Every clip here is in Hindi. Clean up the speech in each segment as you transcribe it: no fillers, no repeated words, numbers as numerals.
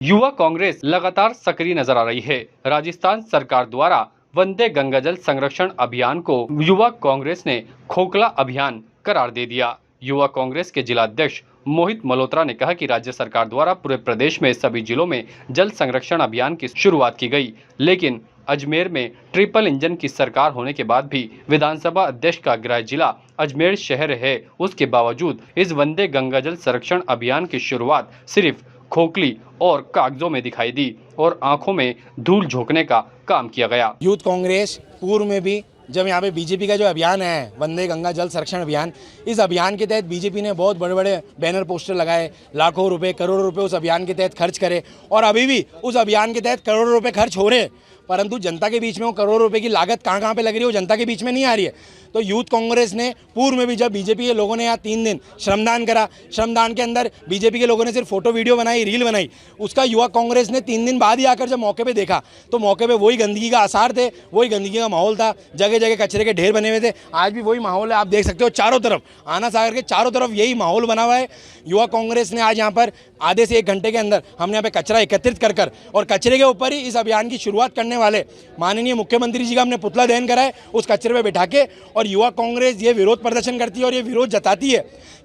युवा कांग्रेस लगातार सक्रिय नजर आ रही है। राजस्थान सरकार द्वारा वंदे गंगा जल संरक्षण अभियान को युवा कांग्रेस ने खोखला अभियान करार दे दिया। युवा कांग्रेस के जिला अध्यक्ष मोहित मल्होत्रा ने कहा कि राज्य सरकार द्वारा पूरे प्रदेश में सभी जिलों में जल संरक्षण अभियान की शुरुआत की गई, लेकिन अजमेर में ट्रिपल इंजन की सरकार होने के बाद भी विधानसभा अध्यक्ष का गृह जिला अजमेर शहर है, उसके बावजूद इस वंदे गंगा जल संरक्षण अभियान की शुरुआत सिर्फ खोखली और कागजों में दिखाई दी और आंखों में धूल झोंकने का काम किया गया। यूथ कांग्रेस पूर्व में भी जब यहाँ पे बीजेपी का जो अभियान है वंदे गंगा जल संरक्षण अभियान, इस अभियान के तहत बीजेपी ने बहुत बड़े बड़े बैनर पोस्टर लगाए, लाखों रुपए करोड़ों रुपए उस अभियान के तहत खर्च करे और अभी भी उस अभियान के तहत करोड़ों रुपए खर्च हो रहे हैं, परंतु जनता के बीच में वो करोड़ों रुपए की लागत कहाँ पे लग रही है वो जनता के बीच में नहीं आ रही है। तो यूथ कांग्रेस ने पूर्व में भी जब बीजेपी के लोगों ने यहाँ 3 दिन श्रमदान करा, श्रमदान के अंदर बीजेपी के लोगों ने सिर्फ फोटो वीडियो बनाई, रील बनाई, उसका युवा कांग्रेस ने 3 दिन बाद ही आकर जब मौके पे देखा तो मौके पे वही गंदगी का आसार थे, वही गंदगी का माहौल था, जगह जगह कचरे के ढेर बने हुए थे। आज भी वही माहौल है, आप देख सकते हो चारों तरफ, आना सागर के चारों तरफ यही माहौल बना हुआ है। युवा कांग्रेस ने आज यहाँ पर आधे से 1 घंटे के अंदर हमने यहाँ पे कचरा एकत्रित कर और कचरे के ऊपर ही इस अभियान की शुरुआत करने वाले माननीय मुख्यमंत्री जी का हमने पुतला दहन करा है उस कचरे पे बिठा के। और युवा कांग्रेस ये विरोध प्रदर्शन करती है और ये विरोध जताती है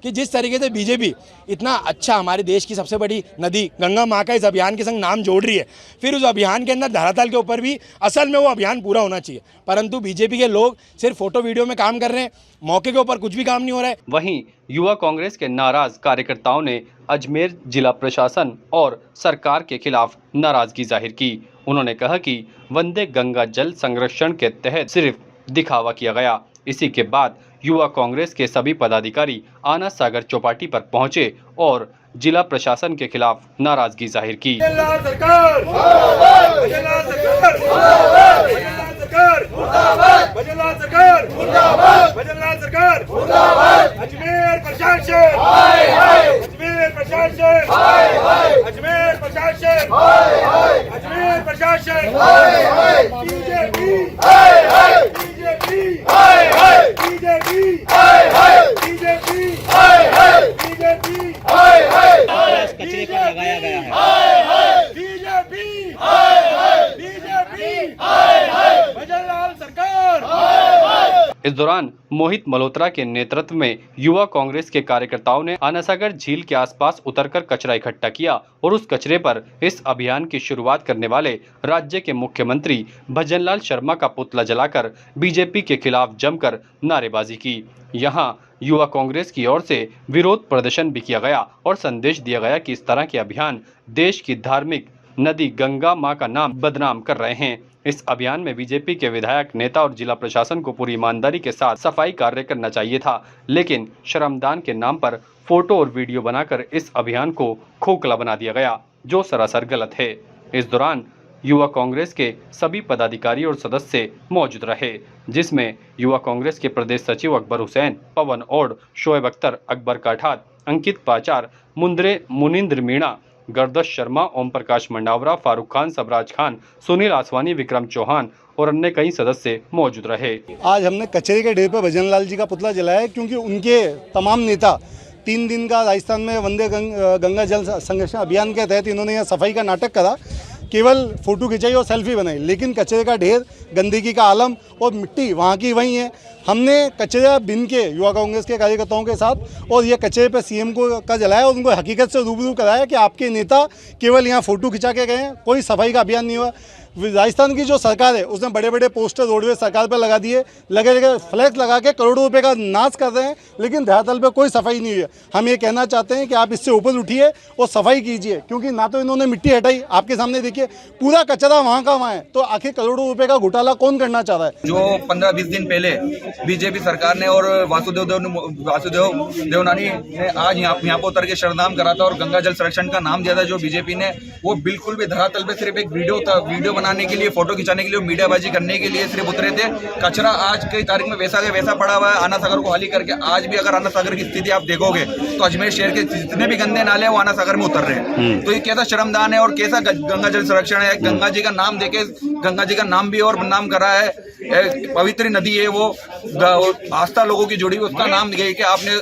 कि जिस तरीके से बीजेपी इतना अच्छा हमारे देश की सबसे बड़ी नदी गंगा माँ का इस अभियान के संग नाम जोड़ रही है, फिर उस अभियान के अंदर धरातल के ऊपर भी असल में वो अभियान पूरा होना चाहिए, परंतु बीजेपी के लोग सिर्फ फोटो वीडियो में काम कर रहे हैं, मौके के ऊपर कुछ भी काम नहीं हो रहा है। वहीं युवा कांग्रेस के नाराज कार्यकर्ताओं ने अजमेर जिला प्रशासन और सरकार के खिलाफ नाराजगी जाहिर की। उन्होंने कहा कि वंदे गंगा जल संरक्षण के तहत सिर्फ दिखावा किया गया। इसी के बाद युवा कांग्रेस के सभी पदाधिकारी आना सागर चौपाटी पर पहुंचे और जिला प्रशासन के खिलाफ नाराजगी जाहिर की। कचरे पर लगाया गया है। इस दौरान मोहित मल्होत्रा के नेतृत्व में युवा कांग्रेस के कार्यकर्ताओं ने आनासागर झील के आसपास उतरकर कचरा इकट्ठा किया और उस कचरे पर इस अभियान की शुरुआत करने वाले राज्य के मुख्यमंत्री भजनलाल शर्मा का पुतला जलाकर बीजेपी के खिलाफ जमकर नारेबाजी की। यहाँ युवा कांग्रेस की ओर से विरोध प्रदर्शन भी किया गया और संदेश दिया गया कि इस तरह के अभियान देश की धार्मिक नदी गंगा मां का नाम बदनाम कर रहे हैं। इस अभियान में बीजेपी के विधायक, नेता और जिला प्रशासन को पूरी ईमानदारी के साथ सफाई कार्य करना चाहिए था, लेकिन श्रमदान के नाम पर फोटो और वीडियो बनाकर इस अभियान को खोखला बना दिया गया, जो सरासर गलत है। इस दौरान युवा कांग्रेस के सभी पदाधिकारी और सदस्य मौजूद रहे, जिसमें युवा कांग्रेस के प्रदेश सचिव अकबर हुसैन, पवन ओड, शोएब अख्तर, अकबर काठात, अंकित पाचार, मुनिंद्र मीणा, गर्दश शर्मा, ओम प्रकाश मंडावरा, फारूक खान, सबराज खान, सुनील आसवानी, विक्रम चौहान और अन्य कई सदस्य मौजूद रहे। आज हमने कचरे के ढेर पर भजनलाल जी का पुतला जलाया है, क्योंकि उनके तमाम नेता 3 दिन का राजस्थान में वंदे गंगा जल संरक्षण अभियान के तहत इन्होंने यहाँ सफाई का नाटक करा, केवल फोटो खिंचाई और सेल्फी बनाई, लेकिन कचरे का ढेर, गंदगी का आलम और मिट्टी वहाँ की वहीं है। हमने कचरा बिन के युवा कांग्रेस के कार्यकर्ताओं के साथ और ये कचरे पे सीएम का जलाया और उनको हकीकत से रूबरू कराया कि आपके नेता केवल यहाँ फ़ोटो खिंचा के गए हैं, कोई सफाई का अभियान नहीं हुआ। राजस्थान की जो सरकार है उसने बड़े बड़े पोस्टर रोडवेज सरकार पर लगा दिए, लगे लगे फ्लैक्स लगा के करोड़ों रुपए का नाश कर रहे हैं, लेकिन धरातल पे कोई सफाई नहीं हुई है। हम ये कहना चाहते हैं कि आप इससे ऊपर उठिए और सफाई कीजिए, क्योंकि ना तो इन्होंने मिट्टी हटाई, आपके सामने देखिए पूरा कचरा वहाँ का वहाँ है, तो आखिर करोड़ों रुपए का घोटाला कौन करना चाह रहा है। जो 15-20 दिन पहले बीजेपी सरकार ने और वासुदेव देवनानी ने आज यहाँ पर उतर के श्रमदान करा था और गंगा जल संरक्षण का नाम दिया था, जो बीजेपी ने वो बिल्कुल भी धरातल पे सिर्फ एक वीडियो बनाने के लिए, फोटो खिंचाने के लिए, मीडियाबाजी करने के लिए सिर्फ उतरे थे। कचरा आज की तारीख में वैसा का वैसा पड़ा हुआ है। आना सागर को खाली करके आज भी अगर आना सागर की स्थिति आप देखोगे तो अजमेर शहर के जितने भी गंदे नाले हैं वो आना सागर में उतर रहे हैं। तो ये कैसा शर्मदान है और कैसा गंगा जल संरक्षण है। गंगा जी का नाम देके, गंगा जी का नाम भी और बदनाम करा है। पवित्र नदी है वो, आस्था लोगों की जुड़ी हुई, उसका नाम गए कि आपने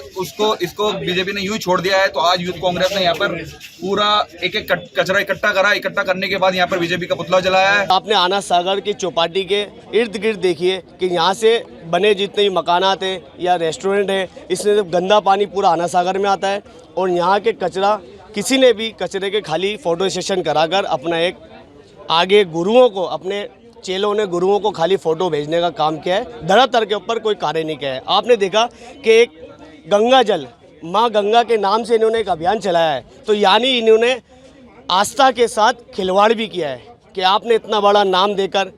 इसको बीजेपी ने यूं ही छोड़ दिया है। तो आज यूथ कांग्रेस ने यहाँ पर पूरा एक एक कचरा इकट्ठा करा। इकट्ठा करने के बाद यहाँ पर बीजेपी का पुतला जलाया है। आपने आना सागर की चौपाटी के इर्द गिर्द देखिए कि यहाँ से बने जितने भी मकानात हैं या रेस्टोरेंट हैं, इसमें गंदा पानी पूरा आना सागर में आता है। और यहाँ के कचरा, किसी ने भी कचरे के खाली फोटो सेशन कराकर अपना एक आगे गुरुओं को, अपने चेलों ने गुरुओं को खाली फोटो भेजने का काम किया है। धरातल के ऊपर कोई कार्य नहीं किया है। आपने देखा कि एक गंगा जल, माँ गंगा के नाम से इन्होंने एक अभियान चलाया है, तो यानी इन्होंने आस्था के साथ खिलवाड़ भी किया है कि आपने इतना बड़ा नाम देकर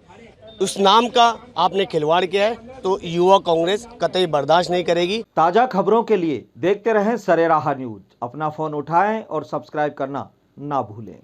उस नाम का आपने खिलवाड़ किया है। तो युवा कांग्रेस कतई बर्दाश्त नहीं करेगी। ताज़ा खबरों के लिए देखते रहें सरेराह न्यूज। अपना फ़ोन उठाएं और सब्सक्राइब करना ना भूलें।